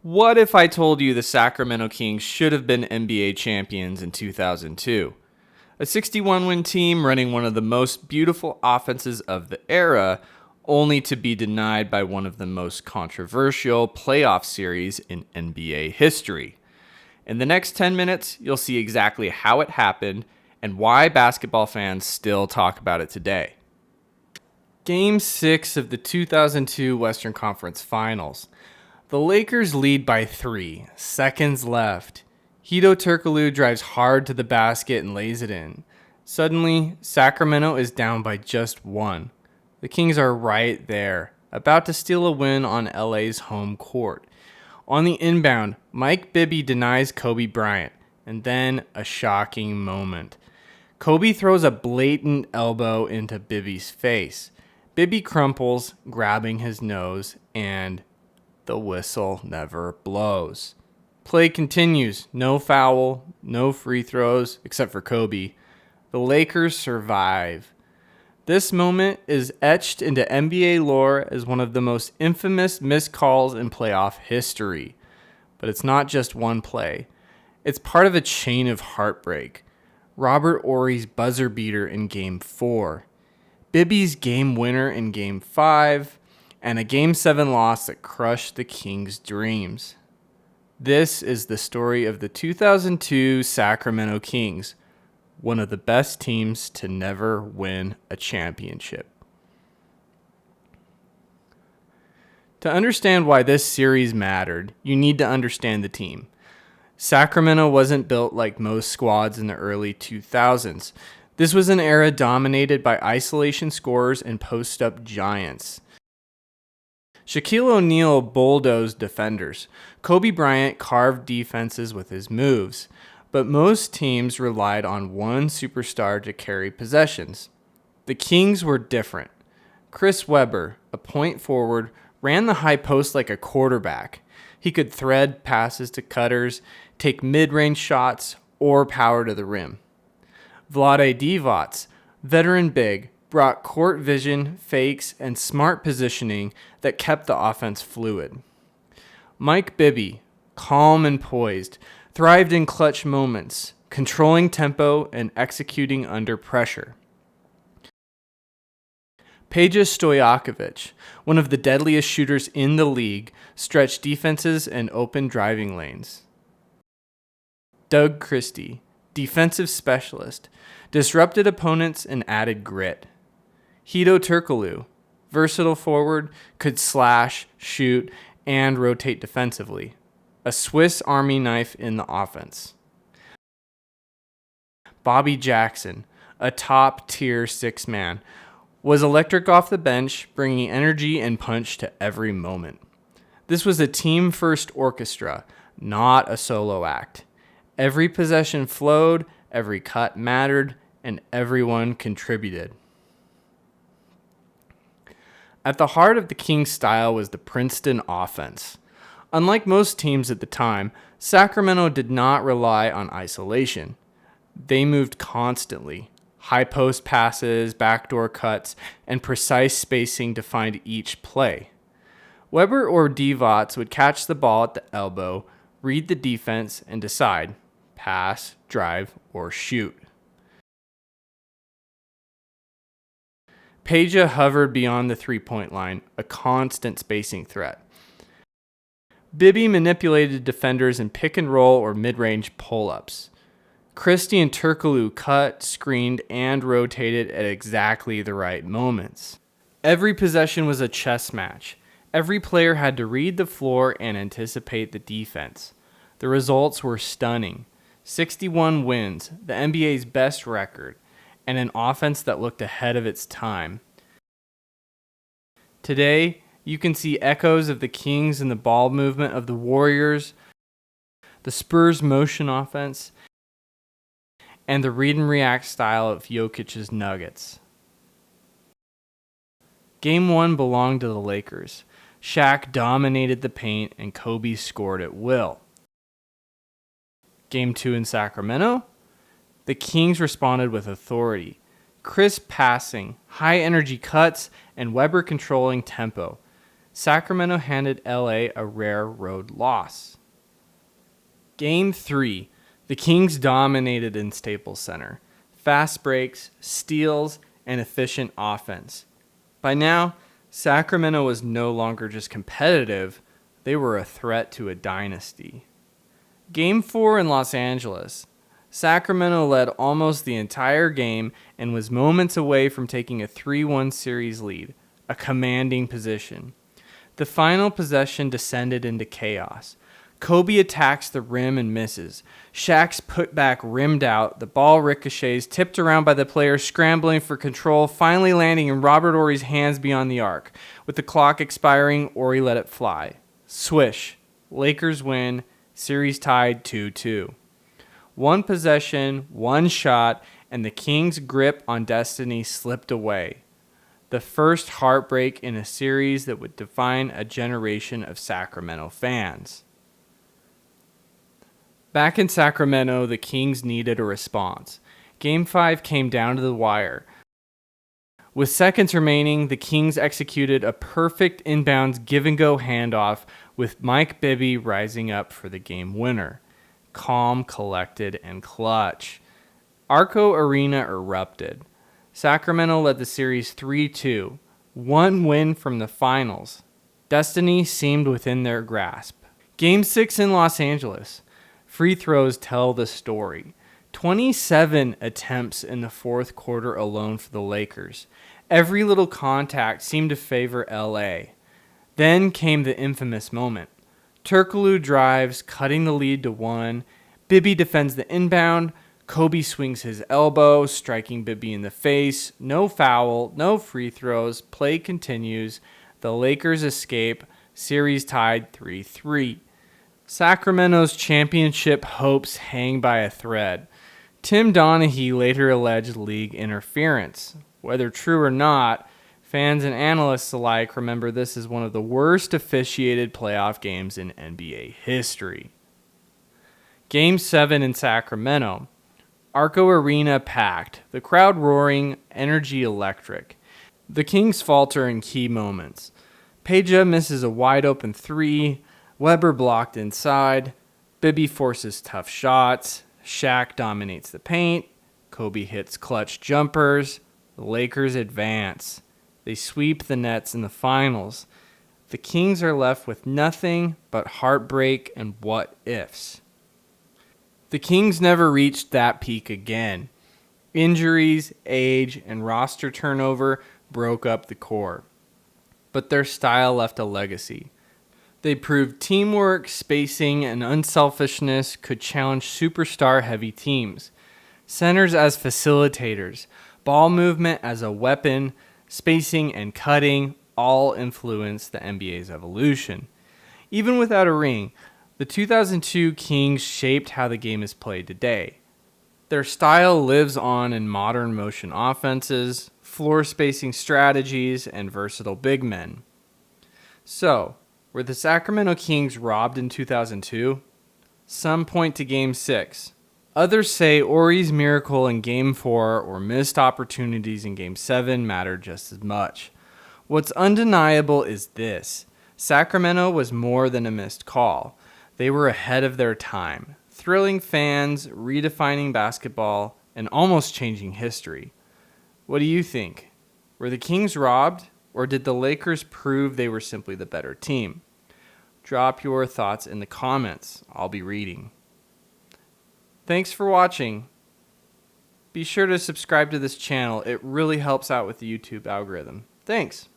What if I told you the Sacramento Kings should have been NBA champions in 2002? A 61-win team running one of the most beautiful offenses of the era, only to be denied by one of the most controversial playoff series in NBA history. In the next 10 minutes, you'll see exactly how it happened and why basketball fans still talk about it today. Game 6 of the 2002 Western Conference Finals. The Lakers lead by 3, seconds left. Hedo Turkoglu drives hard to the basket and lays it in. Suddenly, Sacramento is down by just 1. The Kings are right there, about to steal a win on LA's home court. On the inbound, Mike Bibby denies Kobe Bryant, and then a shocking moment. Kobe throws a blatant elbow into Bibby's face. Bibby crumples, grabbing his nose, and the whistle never blows. Play continues. No foul, no free throws, except for Kobe. The Lakers survive. This moment is etched into NBA lore as one of the most infamous missed calls in playoff history. But it's not just one play. It's part of a chain of heartbreak. Robert Horry's buzzer beater in Game 4. Bibby's game winner in Game 5. And a Game 7 loss that crushed the Kings' dreams. This is the story of the 2002 Sacramento Kings, one of the best teams to never win a championship. To understand why this series mattered, you need to understand the team. Sacramento wasn't built like most squads in the early 2000s. This was an era dominated by isolation scorers and post-up giants. Shaquille O'Neal bulldozed defenders. Kobe Bryant carved defenses with his moves, but most teams relied on one superstar to carry possessions. The Kings were different. Chris Webber, a point forward, ran the high post like a quarterback. He could thread passes to cutters, take mid-range shots, or power to the rim. Vlade Divac, veteran big, brought court vision, fakes, and smart positioning that kept the offense fluid. Mike Bibby, calm and poised, thrived in clutch moments, controlling tempo and executing under pressure. Peja Stojakovic, one of the deadliest shooters in the league, stretched defenses and opened driving lanes. Doug Christie, defensive specialist, disrupted opponents and added grit. Hedo Turkoglu, versatile forward, could slash, shoot, and rotate defensively. A Swiss Army knife in the offense. Bobby Jackson, a top-tier six-man, was electric off the bench, bringing energy and punch to every moment. This was a team-first orchestra, not a solo act. Every possession flowed, every cut mattered, and everyone contributed. At the heart of the Kings' style was the Princeton offense. Unlike most teams at the time, Sacramento did not rely on isolation. They moved constantly. High post passes, backdoor cuts, and precise spacing defined each play. Webber or Divac would catch the ball at the elbow, read the defense, and decide, pass, drive, or shoot. Peja hovered beyond the three-point line, a constant spacing threat. Bibby manipulated defenders in pick and roll or mid-range pull-ups. Christie and Turkoglu cut, screened, and rotated at exactly the right moments. Every possession was a chess match. Every player had to read the floor and anticipate the defense. The results were stunning. 61 wins, the NBA's best record, and an offense that looked ahead of its time. Today, you can see echoes of the Kings in the ball movement of the Warriors, the Spurs' motion offense, and the read and react style of Jokic's Nuggets. Game 1 belonged to the Lakers. Shaq dominated the paint and Kobe scored at will. Game 2 in Sacramento, the Kings responded with authority. Crisp passing, high energy cuts, and Webber controlling tempo. Sacramento handed LA a rare road loss. Game 3. The Kings dominated in Staples Center. Fast breaks, steals, and efficient offense. By now, Sacramento was no longer just competitive, they were a threat to a dynasty. Game 4 in Los Angeles. Sacramento led almost the entire game and was moments away from taking a 3-1 series lead, a commanding position. The final possession descended into chaos. Kobe attacks the rim and misses. Shaq's putback rimmed out. The ball ricochets, tipped around by the player scrambling for control, finally landing in Robert Horry's hands beyond the arc. With the clock expiring, Horry let it fly. Swish. Lakers win. Series tied 2-2. One possession, one shot, and the Kings' grip on destiny slipped away. The first heartbreak in a series that would define a generation of Sacramento fans. Back in Sacramento, the Kings needed a response. Game 5 came down to the wire. With seconds remaining, the Kings executed a perfect inbounds give-and-go handoff with Mike Bibby rising up for the game winner. Calm, collected, and clutch. Arco Arena erupted. Sacramento led the series 3-2, one win from the finals. Destiny seemed within their grasp. Game 6 in Los Angeles. Free throws tell the story. 27 attempts in the fourth quarter alone for the Lakers. Every little contact seemed to favor LA. Then came the infamous moment. Turkoglu drives, cutting the lead to 1. Bibby defends the inbound. Kobe swings his elbow, striking Bibby in the face. No foul, no free throws. Play continues. The Lakers escape. Series tied 3-3. Sacramento's championship hopes hang by a thread. Tim Donaghy later alleged league interference. Whether true or not, fans and analysts alike remember this as one of the worst officiated playoff games in NBA history. Game 7 in Sacramento. Arco Arena packed, the crowd roaring, energy electric. The Kings falter in key moments. Peja misses a wide-open 3, Weber blocked inside, Bibby forces tough shots, Shaq dominates the paint, Kobe hits clutch jumpers, the Lakers advance. They sweep the Nets in the finals. The Kings are left with nothing but heartbreak and what-ifs. The Kings never reached that peak again. Injuries, age, and roster turnover broke up the core. But their style left a legacy. They proved teamwork, spacing, and unselfishness could challenge superstar-heavy teams. Centers as facilitators, ball movement as a weapon, spacing and cutting all influenced the NBA's evolution. Even without a ring, the 2002 Kings shaped how the game is played today. Their style lives on in modern motion offenses, floor spacing strategies, and versatile big men. So, were the Sacramento Kings robbed in 2002? Some point to Game 6. Others say Horry's miracle in Game 4 or missed opportunities in Game 7 mattered just as much. What's undeniable is this. Sacramento was more than a missed call. They were ahead of their time, thrilling fans, redefining basketball, and almost changing history. What do you think? Were the Kings robbed? Or did the Lakers prove they were simply the better team? Drop your thoughts in the comments. I'll be reading. Thanks for watching. Be sure to subscribe to this channel. It really helps out with the YouTube algorithm. Thanks.